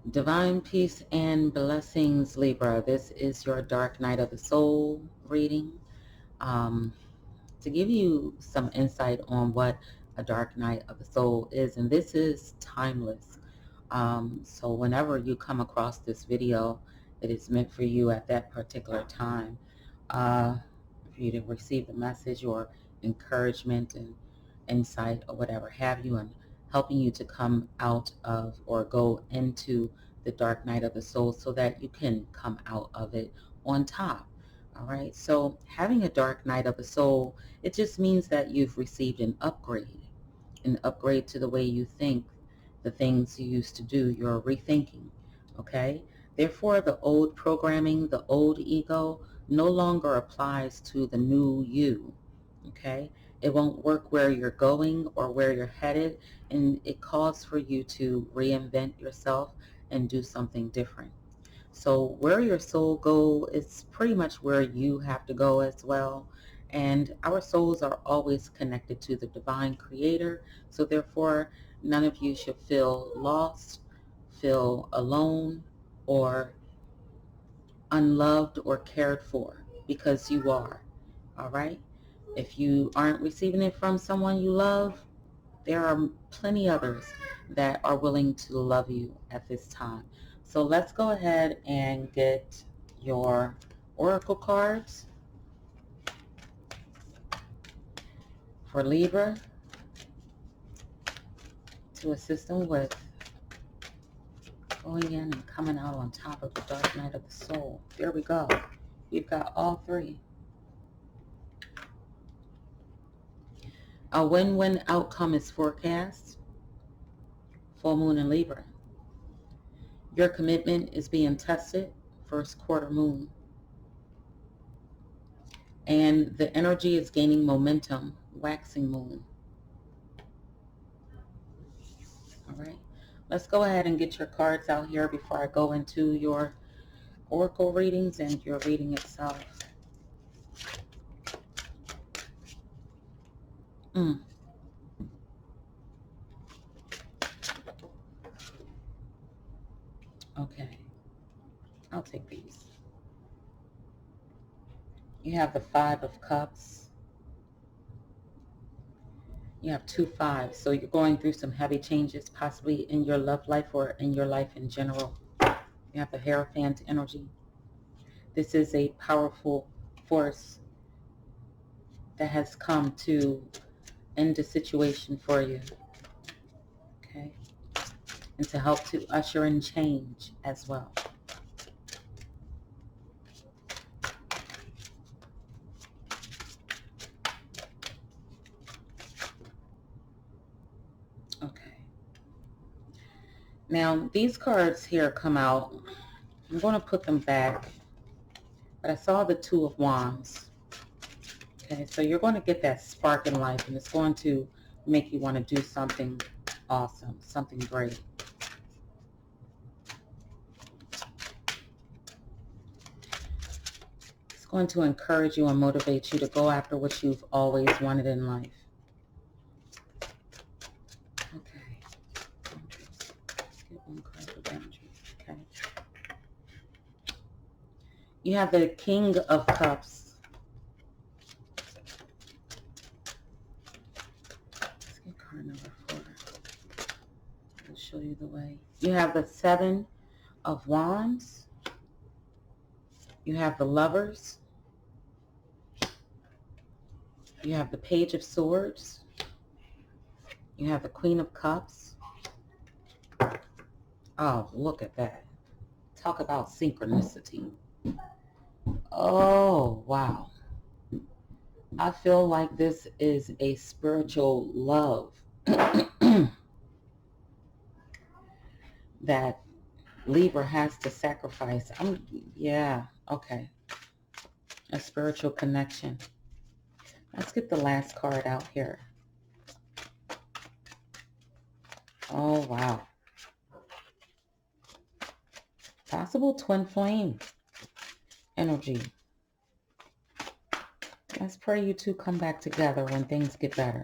Divine peace and blessings, Libra. This is your Dark Night of the Soul reading. Um, to give you some insight on what a Dark Night of the Soul is, and this is timeless. So whenever you come across this video, it is meant for you at that particular time. For you to receive the message or encouragement and insight or whatever have you, and helping you to come out of or go into the dark night of the soul so that you can come out of it on top. All right. So having a dark night of the soul, it just means that you've received an upgrade to the way you think, the things you used to do. You're rethinking. Okay. Therefore, the old programming, the old ego, no longer applies to the new you. Okay. It won't work where you're going or where you're headed, and it calls for you to reinvent yourself and do something different. So where your soul goes is pretty much where you have to go as well. And our souls are always connected to the divine creator. So therefore, none of you should feel lost, feel alone, or unloved or cared for, because you are. All right? If you aren't receiving it from someone you love, there are plenty others that are willing to love you at this time. So let's go ahead and get your oracle cards for Libra to assist them with going in and coming out on top of the dark night of the soul. There we go. You've got all three. A win-win outcome is forecast. Full moon in Libra. Your commitment is being tested. First quarter moon. And the energy is gaining momentum. Waxing moon. All right. Let's go ahead and get your cards out here before I go into your oracle readings and your reading itself. Okay. I'll take these. You have the Five of Cups. You have 2 5s. So you're going through some heavy changes, possibly in your love life or in your life in general. You have the Hierophant energy. This is a powerful force that has come to end a situation for you. Okay. And to help to usher in change as well. Okay. Now, these cards here come out. I'm going to put them back. But I saw the Two of Wands. Okay, so you're going to get that spark in life, and it's going to make you want to do something awesome, something great. It's going to encourage you and motivate you to go after what you've always wanted in life. Okay. Let's get one card for boundaries. Okay. You have the King of Cups. Let's get card number 4. I'll show you the way. You have the Seven of Wands. You have the Lovers. You have the Page of Swords. You have the Queen of Cups. Oh, look at that. Talk about synchronicity. Oh, wow. I feel like this is a spiritual love that Libra has to sacrifice. Yeah, okay. A spiritual connection. Let's get the last card out here. Oh, wow. Possible twin flame energy. Let's pray you two come back together when things get better.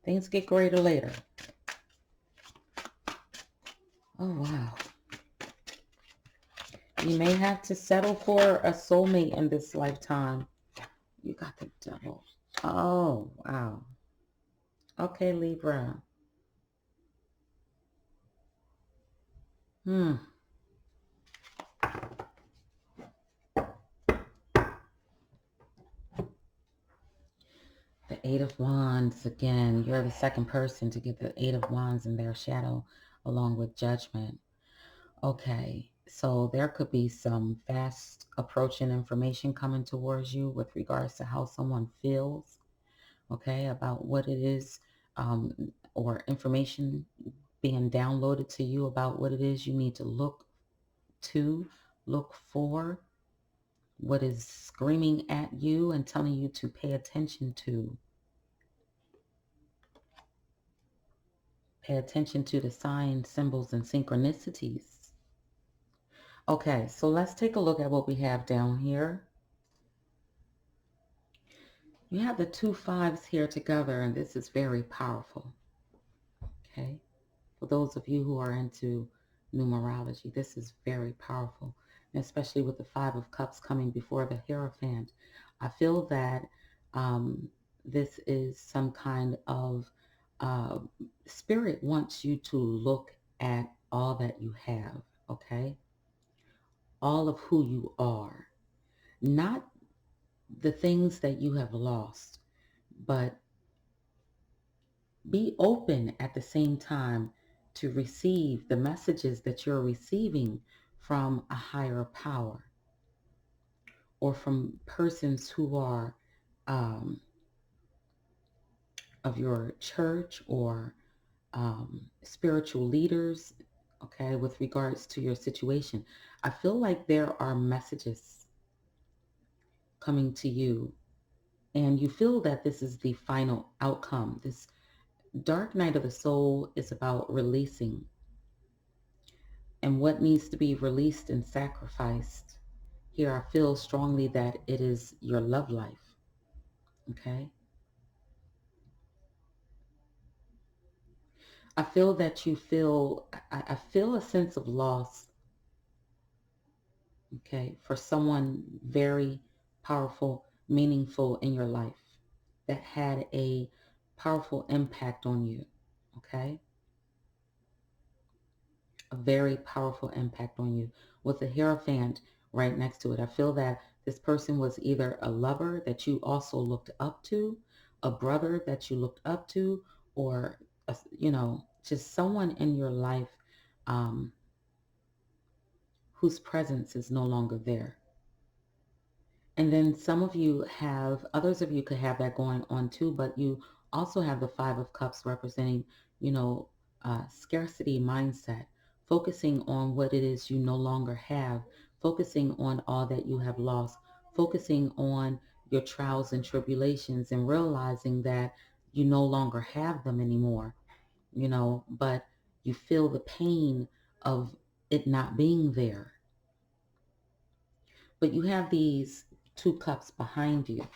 Things get greater later. Oh, wow. You may have to settle for a soulmate in this lifetime. You got the Devil. Oh, wow. Okay, Libra. Hmm. The Eight of Wands again. You're the second person to get the Eight of Wands in their shadow along with Judgment. Okay, so there could be some fast approaching information coming towards you with regards to how someone feels, okay, about what it is, or information being downloaded to you about what it is you need to look for, what is screaming at you and telling you to pay attention to. Pay attention to the signs, symbols, and synchronicities. Okay, so let's take a look at what we have down here. You have the 2 5s here together, and this is very powerful. Okay, for those of you who are into numerology, this is very powerful, especially with the 5 of Cups coming before the Hierophant. I feel that this is some kind of spirit wants you to look at all that you have, okay? All of who you are, not the things that you have lost, but be open at the same time to receive the messages that you're receiving from a higher power or from persons who are of your church or spiritual leaders, okay, with regards to your situation. I feel like there are messages coming to you and you feel that this is the final outcome. This dark night of the soul is about releasing and what needs to be released and sacrificed. Here I feel strongly that it is your love life, okay? I feel that I feel a sense of loss, okay, for someone very powerful, meaningful in your life that had a powerful impact on you, okay? A very powerful impact on you with the Hierophant right next to it. I feel that this person was either a lover that you also looked up to, a brother that you looked up to, or, just someone in your life um, whose presence is no longer there. And then others of you could have that going on too, but you also have the 5 of Cups representing, scarcity mindset, focusing on what it is you no longer have, focusing on all that you have lost, focusing on your trials and tribulations and realizing that you no longer have them anymore, but you feel the pain of it not being there. But you have these 2 cups behind you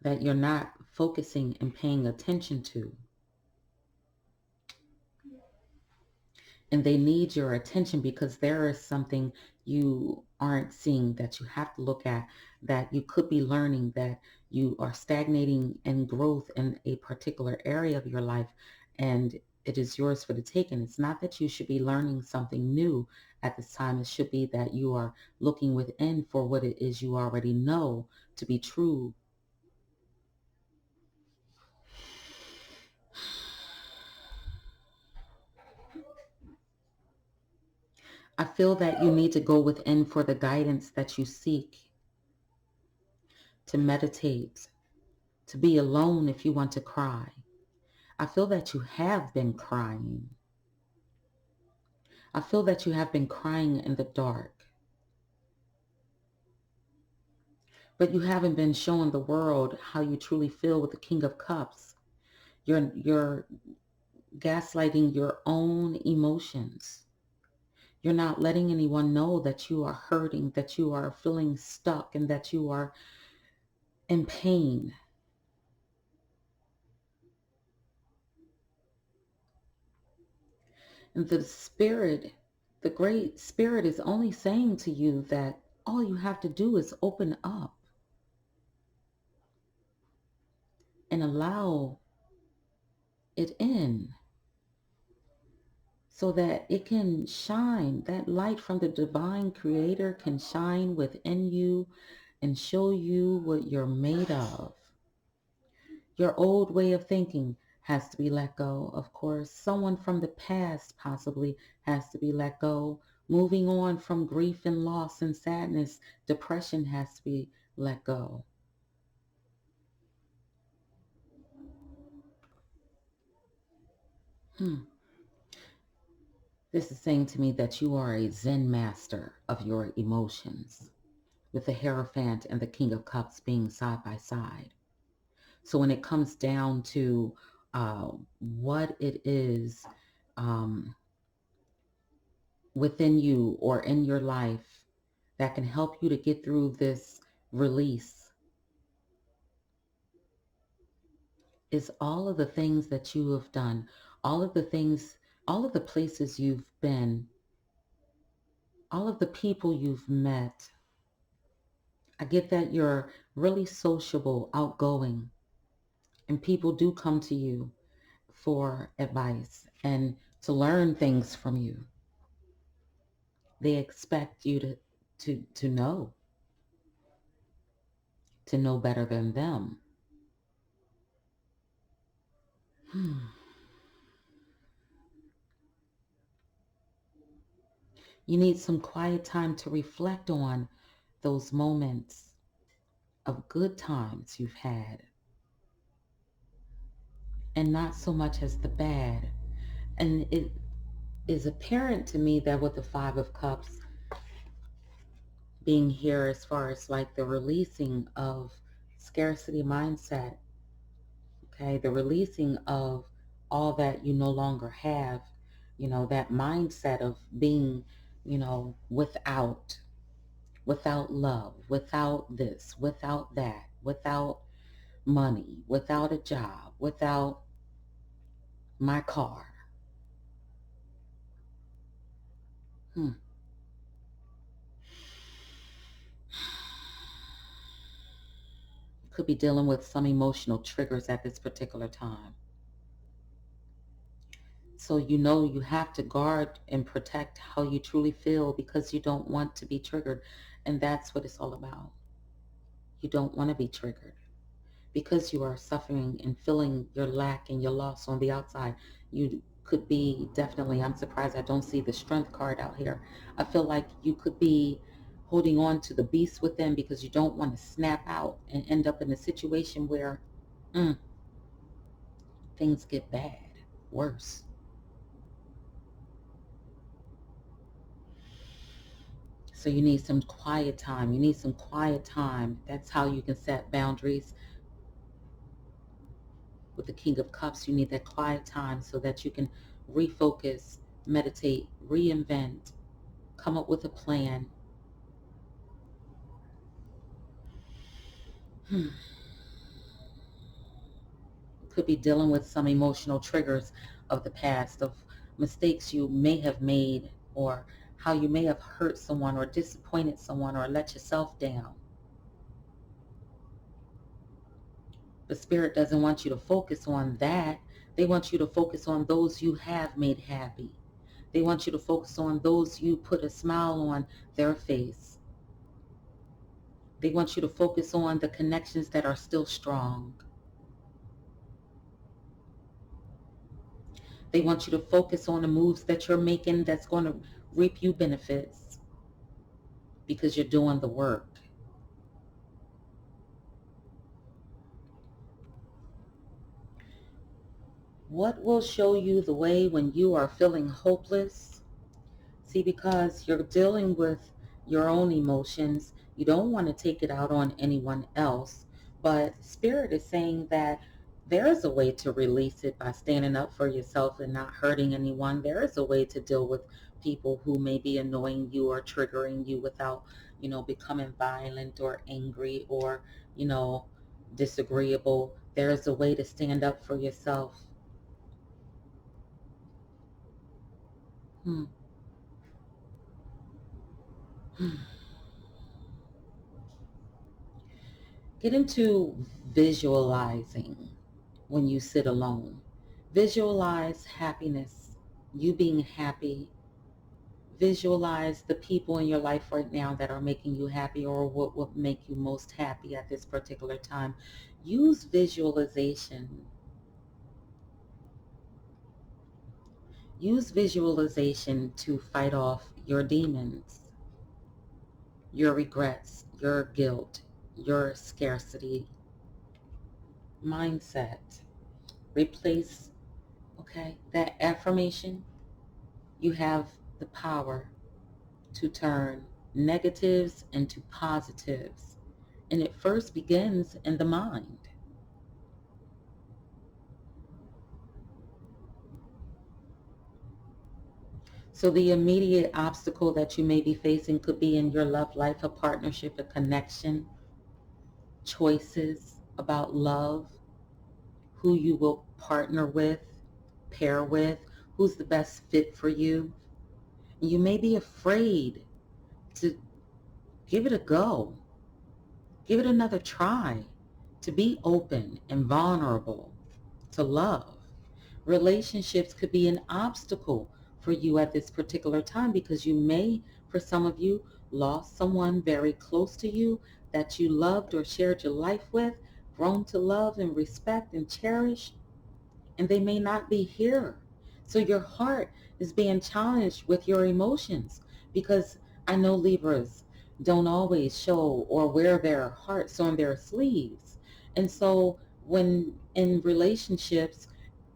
that you're not focusing and paying attention to. And they need your attention because there is something you aren't seeing that you have to look at, that you could be learning, that you are stagnating in growth in a particular area of your life, and it is yours for the taking. It's not that you should be learning something new at this time. It should be that you are looking within for what it is you already know to be true. I feel that you need to go within for the guidance that you seek, to meditate, to be alone if you want to cry. I feel that you have been crying. I feel that you have been crying in the dark. But you haven't been showing the world how you truly feel with the King of Cups. You're gaslighting your own emotions. You're not letting anyone know that you are hurting, that you are feeling stuck, and that you are in pain. And the spirit The Great Spirit is only saying to you that all you have to do is open up and allow it in so that it can shine. That light from the divine creator can shine within you and show you what you're made of. Your old way of thinking has to be let go. Of course, someone from the past possibly has to be let go. Moving on from grief and loss and sadness, depression has to be let go. This is saying to me that you are a Zen master of your emotions, with the Hierophant and the King of Cups being side by side. So when it comes down to what it is within you or in your life that can help you to get through this release, is all of the things that you have done, all of the things, all of the places you've been, all of the people you've met. I get that you're really sociable, outgoing, and people do come to you for advice and to learn things from you. They expect you to know better than them. You need some quiet time to reflect on those moments of good times you've had, and not so much as the bad. And it is apparent to me that with the Five of Cups being here, as far as like the releasing of scarcity mindset, okay, the releasing of all that you no longer have, that mindset of being, without love, without this, without that, without money, without a job, without my car. Hmm. Could be dealing with some emotional triggers at this particular time. So you have to guard and protect how you truly feel, because you don't want to be triggered. And that's what it's all about. You don't want to be triggered because you are suffering and feeling your lack and your loss on the outside. You could be definitely, I'm surprised I don't see the strength card out here. I feel like you could be holding on to the beast within because you don't want to snap out and end up in a situation where things get bad, worse. So you need some quiet time. You need some quiet time. That's how you can set boundaries. With the King of Cups, you need that quiet time so that you can refocus, meditate, reinvent, come up with a plan. Could be dealing with some emotional triggers of the past, of mistakes you may have made, or how you may have hurt someone or disappointed someone or let yourself down. The Spirit doesn't want you to focus on that. They want you to focus on those you have made happy. They want you to focus on those you put a smile on their face. They want you to focus on the connections that are still strong. They want you to focus on the moves that you're making that's going to reap you benefits because you're doing the work. What will show you the way when you are feeling hopeless? See, because you're dealing with your own emotions, you don't want to take it out on anyone else. But Spirit is saying that there is a way to release it by standing up for yourself and not hurting anyone. There is a way to deal with people who may be annoying you or triggering you without, becoming violent or angry or, disagreeable. There is a way to stand up for yourself. Hmm. Get into visualizing when you sit alone. Visualize happiness, you being happy. Visualize the people in your life right now that are making you happy or what would make you most happy at this particular time. Use visualization. Use visualization to fight off your demons, your regrets, your guilt, your scarcity mindset. Replace, okay, that affirmation. You have the power to turn negatives into positives. And it first begins in the mind. So the immediate obstacle that you may be facing could be in your love life, a partnership, a connection, choices about love, who you will partner with, pair with, who's the best fit for you. You may be afraid to give it a go, give it another try, to be open and vulnerable, to love. Relationships could be an obstacle for you at this particular time because you may, for some of you, lost someone very close to you that you loved or shared your life with, grown to love and respect and cherish, and they may not be here. So your heart is being challenged with your emotions because I know Libras don't always show or wear their hearts on their sleeves. And so when in relationships,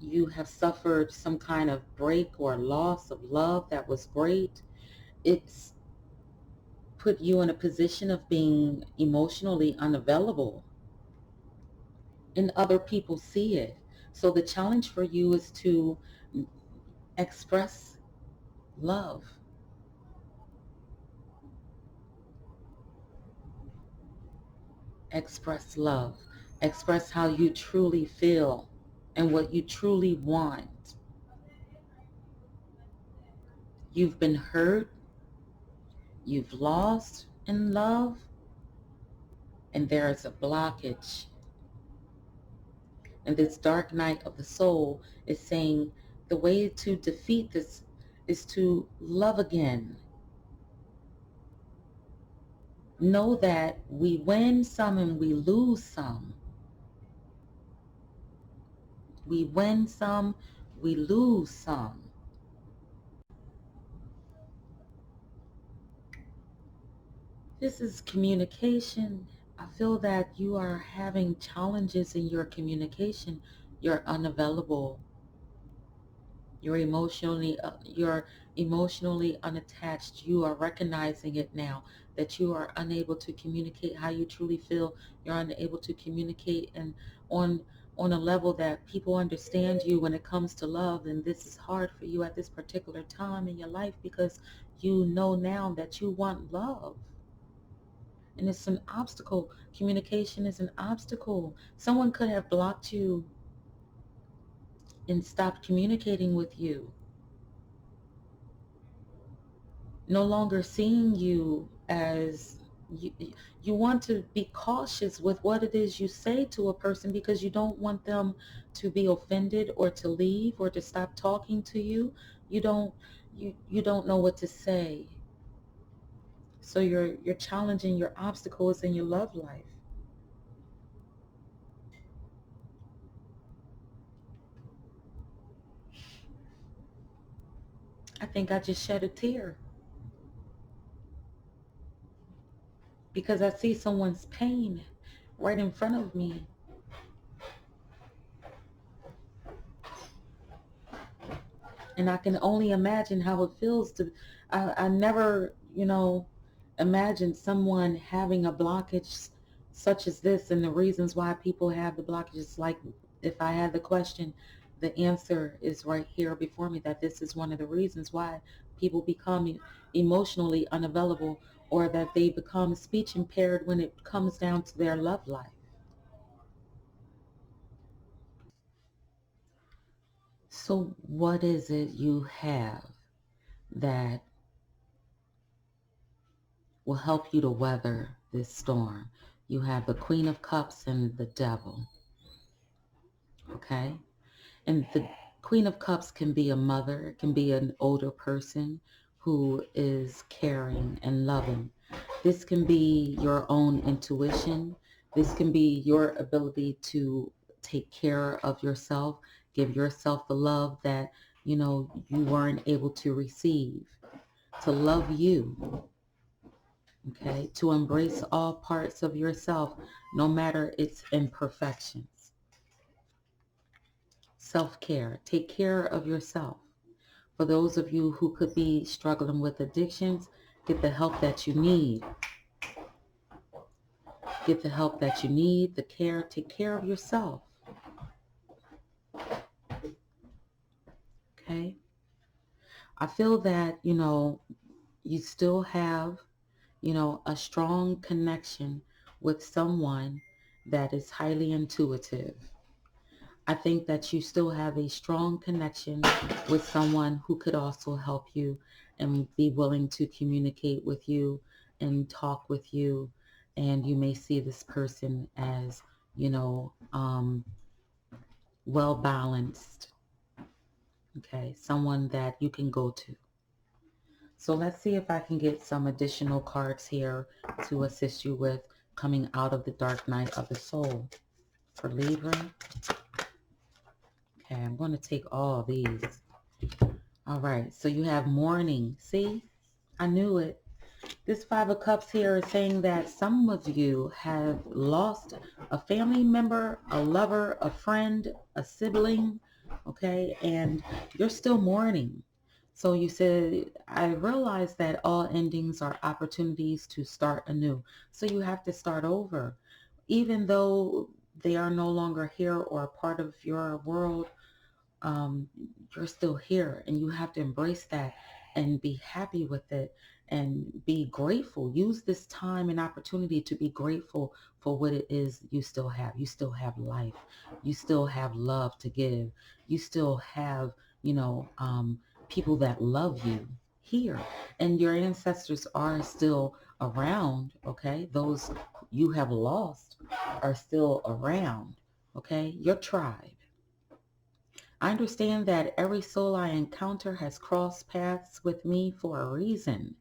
you have suffered some kind of break or loss of love that was great, it's put you in a position of being emotionally unavailable, and other people see it. So the challenge for you is to express love, express love, express how you truly feel and what you truly want. You've been hurt, you've lost in love, and there is a blockage. And this dark night of the soul is saying the way to defeat this is to love again. Know that we win some and we lose some. We win some, we lose some. This is communication. I feel that you are having challenges in your communication. You're unavailable. You're emotionally unattached. You are recognizing it now that you are unable to communicate how you truly feel. You're unable to communicate and on on a level that people understand you when it comes to love, and this is hard for you at this particular time in your life because you know now that you want love. And it's an obstacle. Communication is an obstacle. Someone could have blocked you and stopped communicating with you, no longer seeing you as you. You want to be cautious with what it is you say to a person because you don't want them to be offended or to leave or to stop talking to you. You don't know what to say. So you're challenging your obstacles in your love life. I think I just shed a tear because I see someone's pain right in front of me. And I can only imagine how it feels to, I never, imagined someone having a blockage such as this, and the reasons why people have the blockages. Like, if I had the question, the answer is right here before me, that this is one of the reasons why people become emotionally unavailable, or that they become speech impaired when it comes down to their love life. So what is it you have that will help you to weather this storm. You have the Queen of Cups and the Devil, okay? And the Queen of Cups can be a mother, it can be an older person who is caring and loving. This can be your own intuition. This can be your ability to take care of yourself, give yourself the love that, you weren't able to receive, to love you, okay? To embrace all parts of yourself, no matter its imperfections. Self-care. Take care of yourself. For those of you who could be struggling with addictions, get the help that you need. Get the help that you need, the care. Take care of yourself. Okay? I feel that, you still have, a strong connection with someone that is highly intuitive. I think that you still have a strong connection with someone who could also help you and be willing to communicate with you and talk with you. And you may see this person as, well balanced. Okay, someone that you can go to. So let's see if I can get some additional cards here to assist you with coming out of the dark night of the soul for Libra. Okay, I'm going to take all these. All right, so you have mourning. See, I knew it. This Five of Cups here is saying that some of you have lost a family member, a lover, a friend, a sibling, okay, and you're still mourning. So you said, I realize that all endings are opportunities to start anew. So you have to start over. Even though they are no longer here or a part of your world, um, you're still here, and you have to embrace that and be happy with it and be grateful. Use this time and opportunity to be grateful for what it is you still have. You still have life. You still have love to give. You still have, people that love you here, and your ancestors are still around. Okay, those you have lost are still around. Okay, your tribe. I understand that every soul I encounter has crossed paths with me for a reason.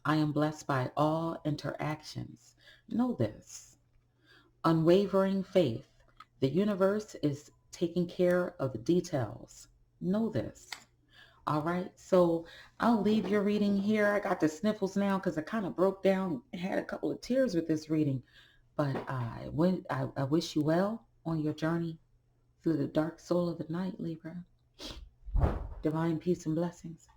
I am blessed by all interactions. Know this. Unwavering faith. The universe is taking care of the details. Know this. All right, so I'll leave your reading here. I got the sniffles now because I kind of broke down, had a couple of tears with this reading. But I wish you well on your journey through the dark soul of the night, Libra. Divine peace and blessings.